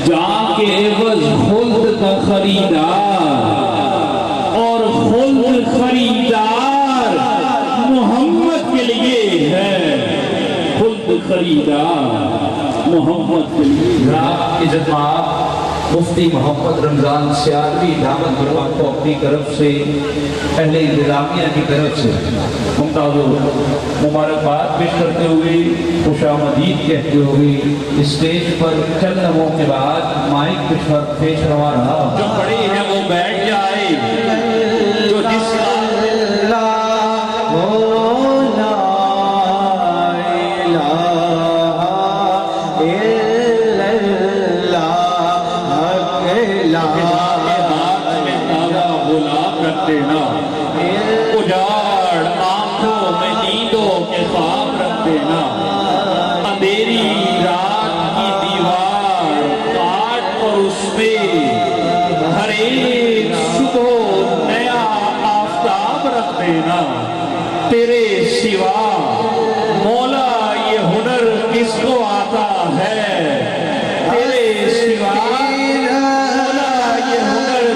جان کے عوض خلد کا خریدار، اور خلد خریدار محمد کے لیے ہے، خلد خریدار محمد کے لیے۔ رات کی جماعت مفتی محمد رمضان سیالوی دامت برما کو اپنی طرف سے اہل انتظامیہ کی طرف سے ممتاز مبارکباد پیش کرتے ہوئے خوش آمدید کہتے ہوئے اسٹیج پر چند لمحوں کے بعد مائک پیش کروا رہا ہوں۔ جو کھڑے ہیں وہ بیٹھ جائے، جو جس اجاڑ آنکھوں میں نیندوں کے خواب رکھ دینا، اندھیری رات کی دیوار کاٹ اور اس پہ ہر ایک صبح نیا آفتاب رکھ دینا۔ تیرے سوا مولا یہ ہنر کس کو آتا ہے، تیرے سوا مولا یہ ہنر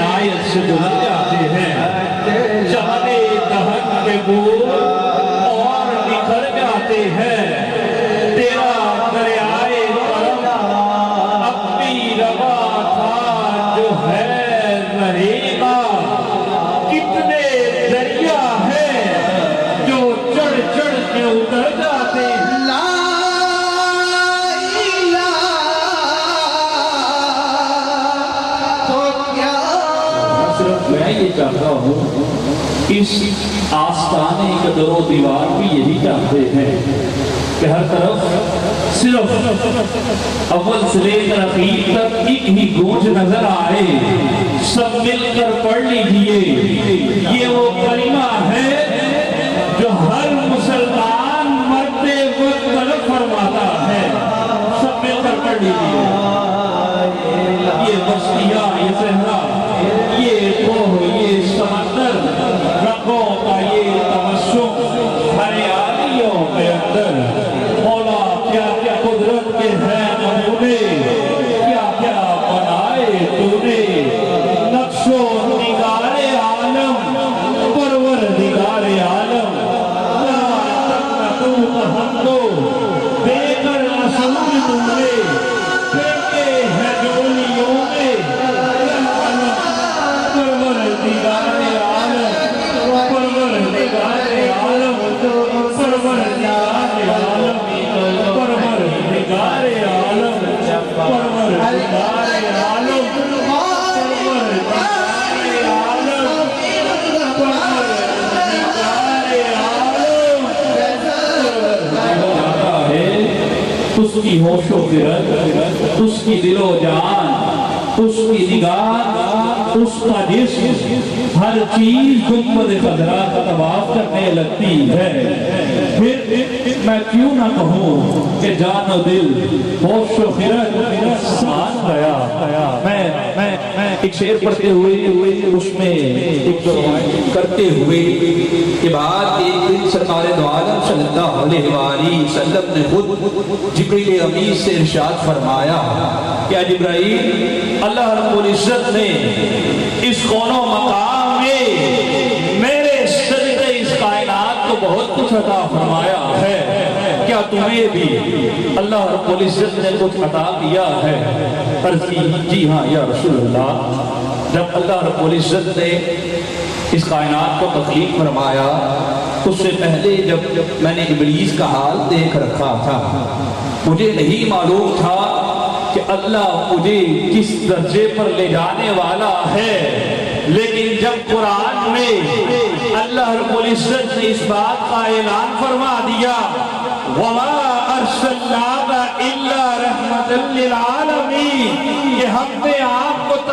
کس کو آتا ہے۔ اور نکھر جاتے ہیں، تیرا دریائے کرم اپنی روا تھا جو ہے رہے گا۔ کتنے دریا ہیں جو چڑھ چڑھ کے اتر جاتے ہیں۔ لا الہ تو کیا، صرف میں یہ چاہتا ہوں اس آستانے کا در و دیوار بھی یہی چاہتے ہیں کہ ہر طرف صرف اول سے لے کر اخیر تک ایک ہی گونج نظر آئے، سب مل کر پڑھ لیجئے۔ یہ وہ کلمہ ہے جو ہر مسلمان مرتے وقت طلب فرماتا ہے، سب مل کر پڑھ لیجئے۔ یہ بستیاں، یہ صحرا، یہ کوہ، یہ سمندر، رنگوں کا یہ تمسک، ہریالیوں کے اندر مولا کیا کیا قدرت کے ہیں نمونے، کیا کیا بنائے تو نے، نقش و نگار عالم، پروردگار عالم، ہم کو بے کر اصول تم نے پھینکے ہیں جولیوں میں، پروردگار عالم، پروردگار عالم، پروردگار عالم، پروردگار عالم، پروردگار عالم، اس کی ہوش و خرد، اس کی دل و جان، اس کی نگاہ، اس کا جسم، ہر چیز گنبد خضرا کا طواف کرنے لگتی ہے۔ پھر میں کیوں نہ کہوں کہ جان و دل، ہوش و خرد ساتھ گیا۔ میں ایک شعر پڑھتے ہوئے اس میں ایک کرتے ہوئے کہ بعد ایک دن سرکار دو عالم صلی اللہ علیہ وآلہ وسلم نے خود جبریل امین سے ارشاد فرمایا کہ جبرائیل، اللہ رب العزت نے اس کون و مقام میں میرے صدقے اس کائنات کو بہت کچھ عطا فرمایا ہے، کیا تمہیں بھی اللہ رب العزت نے کچھ عطا کیا ہے؟ عرض کی جی ہاں یا رسول اللہ۔ جب اللہ رب العزت نے اس کائنات کو تخلیق فرمایا، اس سے پہلے جب میں نے ابلیس کا حال دیکھ رکھا تھا، مجھے نہیں معلوم تھا کہ اللہ مجھے کس درجے پر لے جانے والا ہے، لیکن جب قرآن میں اللہ رب العزت نے اس بات کا اعلان فرما دیا، وَمَا أَرْسَلْنَاكَ إِلَّا رَحْمَةً لِلْعَالَمِينَ، کہ ہم نے آپ